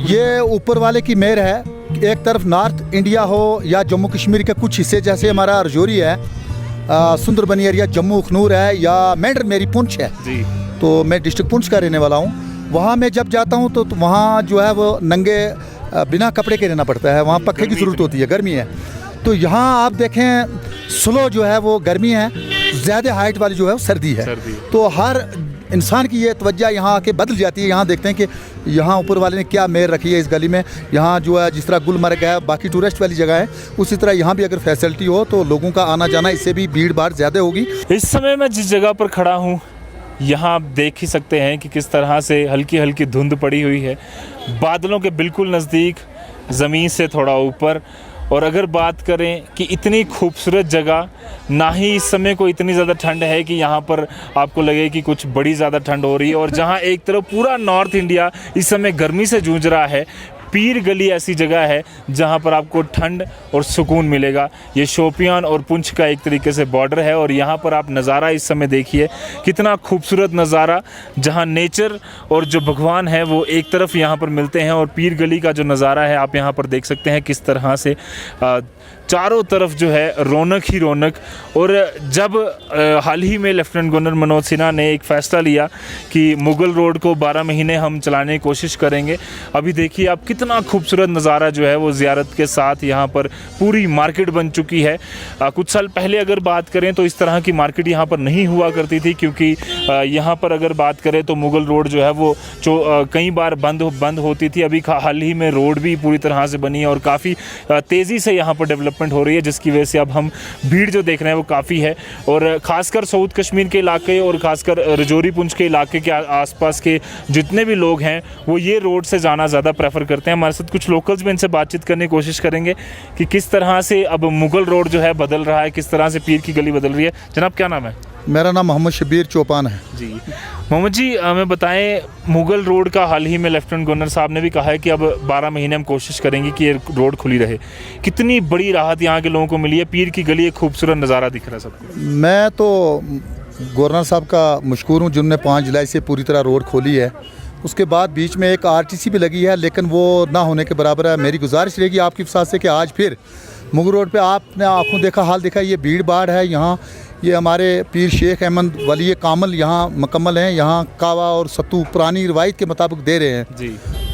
ये ऊपर वाले की मेहर है। एक तरफ नॉर्थ इंडिया हो या जम्मू कश्मीर के कुछ हिस्से, जैसे हमारा रजौरी है, सुंदरबनी एरिया, जम्मू अखनूर है, या मेंढर मेरी पुंछ है जी। तो मैं डिस्ट्रिक्ट पुंछ का रहने वाला हूँ। वहाँ मैं जब जाता हूँ तो वहाँ जो है वो नंगे बिना कपड़े के रहना पड़ता है। वहाँ पक्के की ज़रूरत होती है, गर्मी है। तो यहाँ आप देखें स्लो जो है वो गर्मी है, ज़्यादा हाइट वाली जो है वो सर्दी है। तो हर इंसान की ये तवज्जो यहाँ आके बदल जाती है। यहाँ देखते हैं कि यहाँ ऊपर वाले ने क्या मेहर रखी है इस गली में। यहाँ जो है जिस तरह गुलमर्ग है, बाकी टूरिस्ट वाली जगह है, उसी तरह यहाँ भी अगर फैसिलिटी हो तो लोगों का आना जाना, इससे भी भीड़ भाड़ ज़्यादा होगी। इस समय मैं जिस जगह पर खड़ा हूँ यहाँ आप देख ही सकते हैं कि किस तरह से हल्की हल्की धुंध पड़ी हुई है, बादलों के बिल्कुल नज़दीक, ज़मीन से थोड़ा ऊपर। और अगर बात करें कि इतनी खूबसूरत जगह, ना ही इस समय को इतनी ज़्यादा ठंड है कि यहाँ पर आपको लगे कि कुछ बड़ी ज़्यादा ठंड हो रही है। और जहाँ एक तरफ पूरा नॉर्थ इंडिया इस समय गर्मी से जूझ रहा है, पीर गली ऐसी जगह है जहाँ पर आपको ठंड और सुकून मिलेगा। ये शोपियान और पुंछ का एक तरीके से बॉर्डर है। और यहाँ पर आप नज़ारा इस समय देखिए, कितना खूबसूरत नज़ारा, जहाँ नेचर और जो भगवान है वो एक तरफ यहाँ पर मिलते हैं। और पीर गली का जो नज़ारा है आप यहाँ पर देख सकते हैं किस तरह से चारों तरफ जो है रौनक ही रौनक। और जब हाल ही में लेफ्टिनेंट गवर्नर मनोज सिन्हा ने एक फ़ैसला लिया कि मुगल रोड को 12 महीने हम चलाने की कोशिश करेंगे, अभी देखिए आप कितना खूबसूरत नज़ारा जो है वो ज़ियारत के साथ यहाँ पर पूरी मार्केट बन चुकी है। कुछ साल पहले अगर बात करें तो इस तरह की मार्केट यहाँ पर नहीं हुआ करती थी, क्योंकि यहाँ पर अगर बात करें तो मुगल रोड जो है वो कई बार बंद होती थी। अभी हाल ही में रोड भी पूरी तरह से बनी है और काफ़ी तेज़ी से यहाँ पर डेवलपमेंट हो रही है, जिसकी वजह से अब हम भीड़ जो देख रहे हैं वो काफ़ी है। और ख़ासकर साउथ कश्मीर के इलाके और ख़ासकर रजौरी पुंछ के इलाके के आसपास के जितने भी लोग हैं वो ये रोड से जाना ज़्यादा प्रेफर करते हैं। हमारे साथ कुछ लोकल्स में इनसे बातचीत करने की कोशिश करेंगे कि किस तरह से अब मुगल रोड जो है बदल रहा है, किस तरह से पीर की गली बदल रही है। जनाब क्या नाम है? मेरा नाम मोहम्मद शबीर चौपान है जी। मोहम्मद जी हमें बताएं, मुगल रोड का हाल ही में लेफ्टिनेंट गवर्नर साहब ने भी कहा है कि अब 12 महीने हम कोशिश करेंगे कि ये रोड खुली रहे। कितनी बड़ी राहत यहाँ के लोगों को मिली है, पीर की गली एक खूबसूरत नज़ारा दिख रहा है सबको। मैं तो गवर्नर साहब का मशकूर हूँ जिन्होंने 5 जुलाई से पूरी तरह रोड खोली है। उसके बाद बीच में एक आरटीसी भी लगी है, लेकिन वो ना होने के बराबर है। मेरी गुजारिश रहेगी आपकी वसात से कि आज फिर मुगल रोड पे आपने आँखों देखा हाल देखा, ये भीड़ भाड़ है यहाँ। ये हमारे पीर शेख अहमद वली कामल यहाँ मुकम्मल हैं। यहाँ कावा और सत्तू पुरानी रिवायत के मुताबिक दे रहे हैं जी।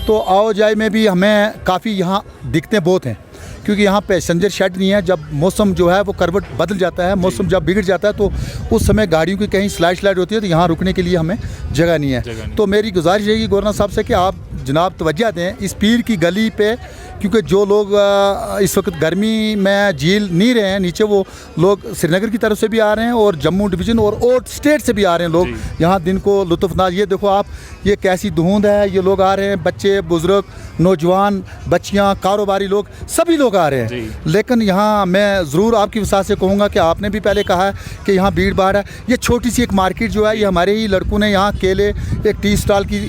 तो आओ जाए में भी हमें काफ़ी यहाँ दिक्कतें बहुत हैं, क्योंकि यहाँ पैसेंजर शेड नहीं है। जब मौसम जो है वो करवट बदल जाता है, मौसम जब बिगड़ जाता है तो उस समय गाड़ियों की कहीं स्लाइड होती है, तो यहाँ रुकने के लिए हमें जगह नहीं है। तो मेरी गुजारिश रहेगी गवर्नर साहब से कि आप जनाब तवज्जो दें इस पीर की गली पे, क्योंकि जो लोग इस वक्त गर्मी में झील नहीं रहे हैं नीचे, वो लोग श्रीनगर की तरफ से भी आ रहे हैं और जम्मू डिवीज़न और स्टेट से भी आ रहे हैं लोग यहाँ दिन को लुत्फ़नाज। ये देखो आप, ये कैसी धुंध है, ये लोग आ रहे हैं, बच्चे बुज़ुर्ग नौजवान बच्चियाँ कारोबारी लोग सभी लोग आ रहे हैं। लेकिन यहाँ मैं ज़रूर आपकी वसात से कहूँगा कि आपने भी पहले कहा है कि यहाँ भीड़ भाड़ है। ये छोटी सी एक मार्केट जो है, ये हमारे ही लड़कों ने यहाँ केले एक टी स्टॉल की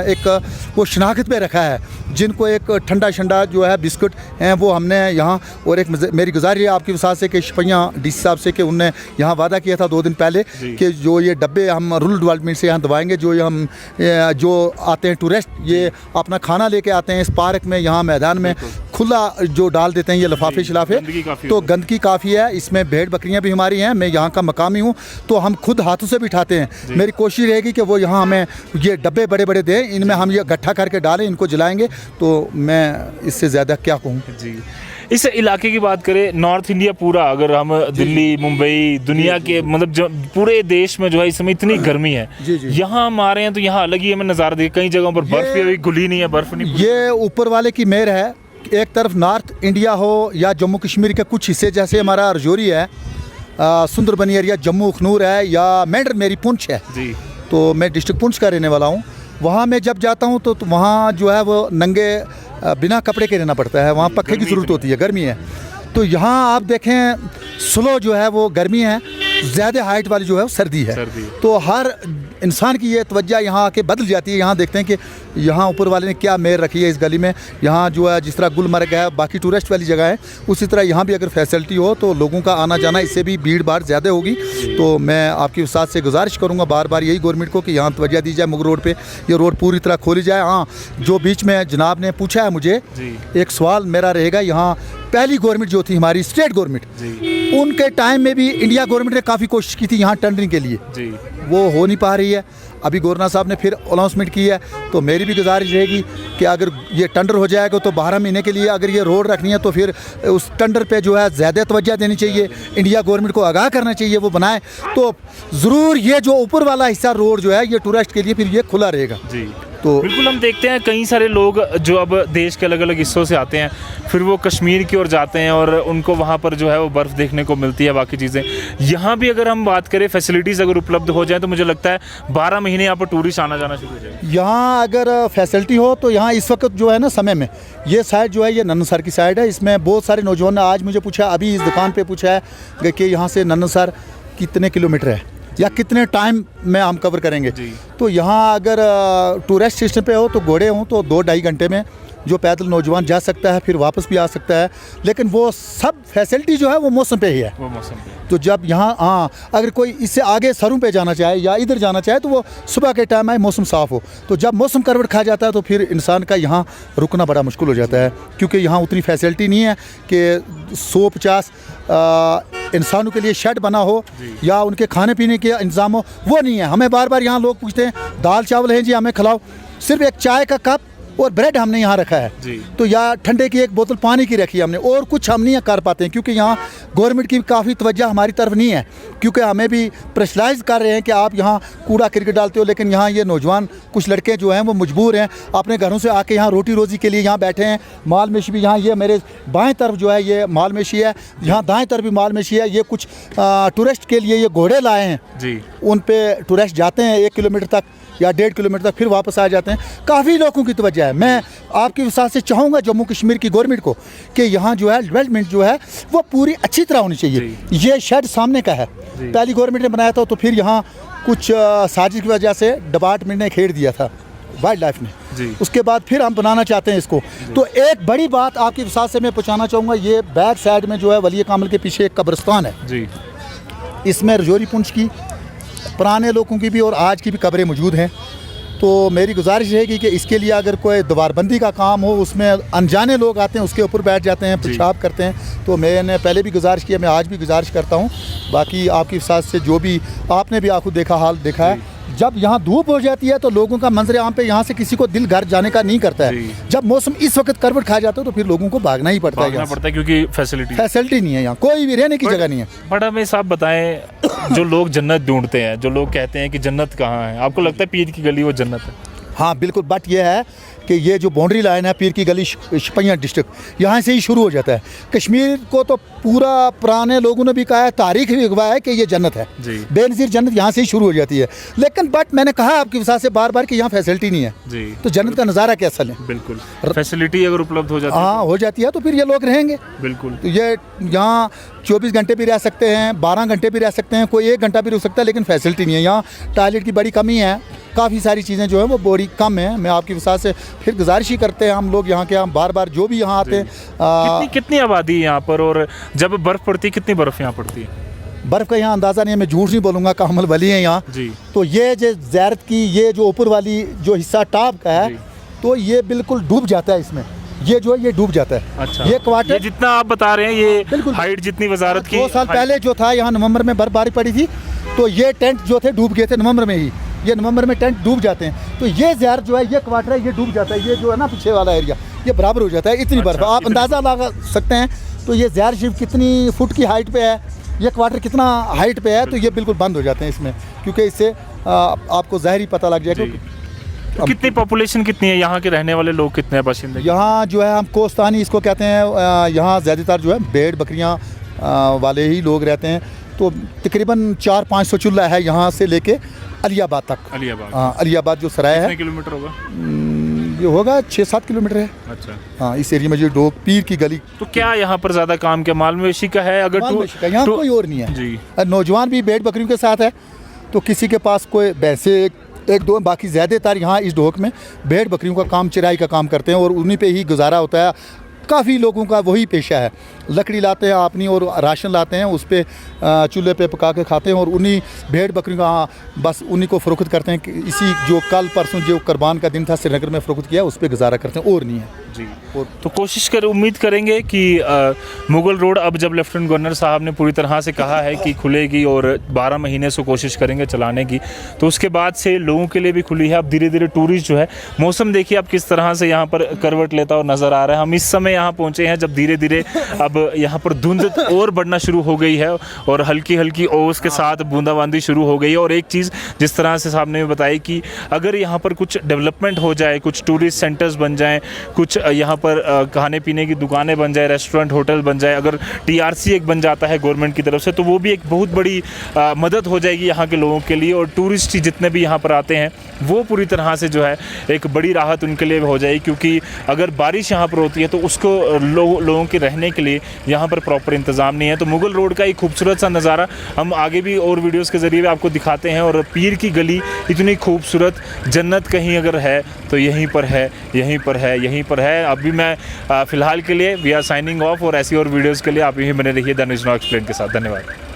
एक वो शनाख्त पे रखा है, जिनको एक ठंडा जो है बिस्कुट हैं वो हमने यहाँ। और एक मेरी गुजारिश है आपकी वसात से कि शपैया डीसी साहब से कि उनने यहाँ वादा किया था 2 दिन पहले कि जो ये डब्बे हम रूरल डेवलपमेंट से यहाँ दबाएंगे। जो आते हैं टूरिस्ट, ये अपना खाना लेके आते हैं इस पार्क में, यहाँ मैदान में खुला जो डाल देते हैं ये लिफाफे शिलाफे, तो गंदगी काफ़ी है। इसमें भेड़ बकरियाँ भी हमारी हैं, मैं यहाँ का मकामी हूँ, तो हम खुद हाथों से बिठाते हैं। मेरी कोशिश रहेगी कि वो यहाँ हमें ये डब्बे बड़े बड़े दें, इनमें हम ये इकट्ठा करके डालें, इनको जलाएंगे। तो मैं इससे ज़्यादा क्या कहूँ जी। इस इलाके की बात करें, नॉर्थ इंडिया पूरा, अगर हम दिल्ली मुंबई दुनिया के मतलब पूरे देश में जो है इस समय इतनी गर्मी है, यहाँ हम आ रहे हैं तो यहाँ अलग ही हमें नज़ारा दिखे। कई जगहों पर बर्फ़ भी अभी घुली नहीं है, बर्फ़ नहीं। ये ऊपर वाले की मेहर है। एक तरफ नॉर्थ इंडिया हो या जम्मू कश्मीर के कुछ हिस्से, जैसे हमारा रजौरी है, सुंदरबनी एरिया, जम्मू अखनूर है, या मेंढर मेरी पुंछ है जी। तो मैं डिस्ट्रिक्ट पुंछ का रहने वाला हूँ। वहाँ मैं जब जाता हूँ तो वहाँ जो है वो नंगे बिना कपड़े के रहना पड़ता है। वहाँ पक्के की ज़रूरत होती है, गर्मी है। तो यहाँ आप देखें स्लो जो है वो गर्मी है, ज़्यादा हाइट वाली जो है वो सर्दी है। सर्दी। तो हर इंसान की ये तवज्जो यहाँ आके बदल जाती है। यहाँ देखते हैं कि यहाँ ऊपर वाले ने क्या मेहर रखी है इस गली में। यहाँ जो है जिस तरह गुलमर्ग है, बाकी टूरिस्ट वाली जगह है, उसी तरह यहाँ भी अगर फैसिलिटी हो तो लोगों का आना जाना इससे भी भीड़ भाड़ ज़्यादा होगी। तो मैं आपकी साथ से गुजारिश करूँगा बार बार यही गवर्नमेंट को कि यहाँ तवज्जो दी जाए, मुग रोड पे ये रोड पूरी तरह खोली जाए। हाँ, जो बीच में जनाब ने पूछा है मुझे, एक सवाल मेरा रहेगा, यहाँ पहली गवर्नमेंट जो थी हमारी स्टेट गवर्नमेंट, उनके टाइम में भी इंडिया गवर्नमेंट ने काफ़ी कोशिश की थी यहाँ टेंडरिंग के लिए, वो हो नहीं पा रही है। अभी गवर्नर साहब ने फिर अनाउंसमेंट की है, तो मेरी भी गुजारिश रहेगी कि अगर ये टेंडर हो जाएगा तो 12 महीने के लिए अगर ये रोड रखनी है तो फिर उस टेंडर पे जो है ज़्यादा तवज्जो देनी चाहिए, इंडिया गवर्नमेंट को आगाह करना चाहिए, वो बनाए तो ज़रूर ये जो ऊपर वाला हिस्सा रोड जो है ये टूरिस्ट के लिए फिर ये खुला रहेगा। तो बिल्कुल हम देखते हैं कई सारे लोग जो अब देश के अलग अलग हिस्सों से आते हैं, फिर वो कश्मीर की ओर जाते हैं और उनको वहाँ पर जो है वो बर्फ़ देखने को मिलती है, बाकी चीज़ें। यहाँ भी अगर हम बात करें फैसिलिटीज़ अगर उपलब्ध हो जाए तो मुझे लगता है 12 महीने यहाँ पर टूरिस्ट आना जाना शुरू हो जाए। यहाँ अगर फैसिलिटी हो तो यहाँ इस वक्त जो है ना समय में ये साइड जो है ये नन्नसर की साइड है। इसमें बहुत सारे नौजवान ने आज मुझे पूछा, अभी इस दुकान पर पूछा है कि यहाँ से नन्नसर कितने किलोमीटर है या कितने टाइम में हम कवर करेंगे। तो यहाँ अगर टूरिस्ट स्टेशन पे हो तो घोड़े हों तो 2-2.5 घंटे में जो पैदल नौजवान जा सकता है, फिर वापस भी आ सकता है। लेकिन वो सब फैसिलिटी जो है वो मौसम पे ही है, वो मौसम पे। तो जब यहाँ हाँ अगर कोई इससे आगे सरों पे जाना चाहे या इधर जाना चाहे तो वो सुबह के टाइम आए, मौसम साफ़ हो। तो जब मौसम करवट खा जाता है तो फिर इंसान का यहाँ रुकना बड़ा मुश्किल हो जाता है, क्योंकि यहाँ उतनी फैसिलिटी नहीं है कि 150 इंसानों के लिए शेड बना हो या उनके खाने पीने के इंतज़ाम हो, वो नहीं है। हमें बार बार यहाँ लोग पूछते हैं दाल चावल है जी हमें खिलाओ, सिर्फ एक चाय का कप और ब्रेड हमने यहाँ रखा है, तो या ठंडे की एक बोतल पानी की रखी है हमने, और कुछ हम नहीं कर पाते हैं क्योंकि यहाँ गवर्नमेंट की काफ़ी तवज्जो हमारी तरफ नहीं है, क्योंकि हमें भी प्रेशराइज कर रहे हैं कि आप यहाँ कूड़ा क्रिकेट डालते हो। लेकिन यहाँ ये नौजवान कुछ लड़के जो हैं वो मजबूर हैं, अपने घरों से आके यहाँ रोटी रोज़ी के लिए यहाँ बैठे हैं। माल मेशी भी यहाँ, ये मेरे बाएँ तरफ जो है ये माल मेशी है, यहाँ दाएँ तरफ भी माल मेशी है। ये कुछ टूरिस्ट के लिए ये घोड़े लाए हैं, उन पर टूरिस्ट जाते हैं 1 किलोमीटर तक या 1.5 किलोमीटर तक, फिर वापस आ जाते हैं। काफ़ी लोगों की तवज्जो है। मैं आपकी वजह से चाहूँगा जम्मू कश्मीर की गवर्नमेंट को कि यहाँ जो है डेवलपमेंट जो है वो पूरी अच्छी तरह होनी चाहिए। ये शेड सामने का है, पहली गवर्नमेंट ने बनाया था, तो फिर यहाँ कुछ साजिश की वजह से डिपार्टमेंट ने खेड़ दिया था, वाइल्ड लाइफ ने। उसके बाद फिर हम बनाना चाहते हैं इसको। तो एक बड़ी बात आपकी वजह से मैं पहुँचाना चाहूँगा, ये बैक साइड में जो है वली कामिल के पीछे एक कब्रिस्तान है, इसमें रजौरी पुंछ की पुराने लोगों की भी और आज की भी कब्रें मौजूद हैं। तो मेरी गुजारिश रहेगी कि इसके लिए अगर कोई दीवारबंदी का काम हो, उसमें अनजाने लोग आते हैं उसके ऊपर बैठ जाते हैं, पेशाब करते हैं। तो मैंने पहले भी गुजारिश किया, मैं आज भी गुजारिश करता हूँ। बाकी आपकी साथ से जो भी आपने भी आंखों देखा हाल देखा है, जब यहाँ धूप हो जाती है तो लोगों का मंजर आम पे यहाँ से किसी को दिल घर जाने का नहीं करता है। जब मौसम इस वक्त करवट खा जाता है तो फिर लोगों को भागना ही पड़ता है क्योंकि फैसिलिटी नहीं है, यहाँ कोई भी रहने की जगह नहीं है। बट हमें साहब बताएं, जो लोग जन्नत ढूंढते हैं, जो लोग कहते हैं कि जन्नत कहाँ है, आपको लगता है पीर की गली वो जन्नत है? हाँ बिल्कुल, बट ये है कि ये जो बाउंड्री लाइन है पीर की गली शोपियां डिस्ट्रिक्ट, यहाँ से ही शुरू हो जाता है। कश्मीर को तो पूरा पुराने लोगों ने भी कहा है, तारीख भी गवाह है कि ये जन्नत है, बेनज़ीर जन्नत यहाँ से ही शुरू हो जाती है। लेकिन बट मैंने कहा आपकी वजह से बार बार कि यहाँ फैसिलिटी नहीं है, तो जन्नत का नज़ारा कैसा लें? बिल्कुल, फैसिलिटी अगर उपलब्ध हो जाती है, हाँ हो जाती है, तो फिर ये लोग रहेंगे। बिल्कुल, तो ये यहाँ 24 घंटे भी रह सकते हैं, 12 घंटे भी रह सकते हैं, कोई 1 घंटा भी रुक सकता है, लेकिन फैसिलिटी नहीं है। यहाँ टॉयलेट की बड़ी कमी है, काफ़ी सारी चीज़ें जो है वो बड़ी कम है। मैं आपकी वजह से फिर गुजारिश ही करते हैं हम लोग यहाँ के, हम बार बार जो भी यहाँ आते हैं। कितनी आबादी है यहाँ पर, और जब बर्फ़ पड़ती है कितनी बर्फ़ यहाँ पड़ती है? बर्फ़ का यहाँ अंदाज़ा नहीं है, मैं झूठ नहीं बोलूँगा, कामल वली है यहाँ। तो ये जो ज़ैरत की ये जो ऊपर वाली जो हिस्सा टॉप का है, तो ये बिल्कुल डूब जाता है इसमें, ये जो है ये डूब जाता है। अच्छा, ये क्वार्टर जितना आप बता रहे हैं ये बिल्कुल हाइट जितनी वजारत की 2 साल पहले जो था, यहाँ नवंबर में बर्फबारी पड़ी थी, तो ये टेंट जो थे डूब गए थे नवंबर में ही। ये नवंबर में टेंट डूब जाते हैं, तो ये ज़्यार जो है ये क्वार्टर है ये डूब जाता है, ये जो है ना पीछे वाला एरिया ये बराबर हो जाता है। इतनी बर्फ आप अंदाज़ा लगा सकते हैं। तो ये ज़्यार शिव कितनी फुट की हाइट पे है, ये क्वार्टर कितना हाइट पे है, तो ये बिल्कुल बंद हो जाते हैं इसमें, क्योंकि इससे आपको ज़ाहिर ही पता लग जाएगा। तो कितनी पॉपुलेशन कितनी है, यहाँ के रहने वाले लोग कितने हैं बाशिंदे? यहाँ जो है हम कोस्तानी इसको कहते हैं, यहाँ ज़्यादातर जो है भेड़ बकरियाँ वाले ही लोग रहते हैं। तो तकरीबन 400-500 चूल्हा है यहाँ से लेके अलियाबाद तक। अलियाबाद, हाँ, अलियाबाद जो सराय है। कितने किलोमीटर होगा? ये होगा 6-7 किलोमीटर है। अच्छा, हाँ, इस एरिया में जो डोक पीर की गली, तो क्या यहाँ पर ज़्यादा काम क्या माल मवेशी का है? अगर यहाँ कोई और नहीं है जी, नौजवान भी भेड़ बकरियों के साथ है, तो किसी के पास कोई भैंसे एक दो, बाकी ज़्यादातर यहाँ इस ढोक में भेड़ बकरियों का काम, चराई का काम करते हैं और उन्हीं पे ही गुजारा होता है। काफ़ी लोगों का वही पेशा है, लकड़ी लाते हैं अपनी और राशन लाते हैं, उस पे चूल्हे पे पका के खाते हैं और उन्हीं भेड़ बकरियों का बस उन्हीं को फ़रोख्त करते हैं कि इसी जो कल परसों जो कुर्बान का दिन था श्रीनगर में फ़रोख्त किया, उस पे गुजारा करते हैं और नहीं है जी। और तो उम्मीद करेंगे कि मुगल रोड अब जब लेफ्टिनेंट गवर्नर साहब ने पूरी तरह से कहा है कि खुलेगी और 12 महीने से कोशिश करेंगे चलाने की, तो उसके बाद से लोगों के लिए भी खुली है। अब धीरे धीरे टूरिस्ट जो है, मौसम देखिए अब किस तरह से यहाँ पर करवट लेता हुआ नज़र आ रहा है। हम इस समय यहाँ पहुँचे हैं जब धीरे धीरे अब यहाँ पर धुंध और बढ़ना शुरू हो गई है और हल्की हल्की ओस के साथ बूंदाबांदी शुरू हो गई है। और एक चीज़ जिस तरह से साहब ने बताई कि अगर यहाँ पर कुछ डेवलपमेंट हो जाए, कुछ टूरिस्ट सेंटर्स बन जाएँ, कुछ यहाँ पर खाने पीने की दुकानें बन जाए, रेस्टोरेंट होटल बन जाए, अगर TRC एक बन जाता है गवर्नमेंट की तरफ से, तो वो भी एक बहुत बड़ी मदद हो जाएगी यहाँ के लोगों के लिए। और टूरिस्ट जितने भी यहाँ पर आते हैं वो पूरी तरह से जो है एक बड़ी राहत उनके लिए हो जाएगी, क्योंकि अगर बारिश यहाँ पर होती है तो उसको लोगों के रहने के लिए यहाँ पर प्रॉपर इंतज़ाम नहीं है। तो मुगल रोड का एक खूबसूरत सा नज़ारा हम आगे भी और वीडियोस के ज़रिए आपको दिखाते हैं। और पीर की गली इतनी खूबसूरत, जन्नत कहीं अगर है तो यहीं पर है, यहीं पर है, यहीं पर है। अभी मैं फ़िलहाल के लिए वी आर साइनिंग ऑफ, और ऐसी और वीडियोज़ के लिए आप यहीं बने रहिए द न्यूज़ नाउ एक्सप्लेन के साथ। धन्यवाद।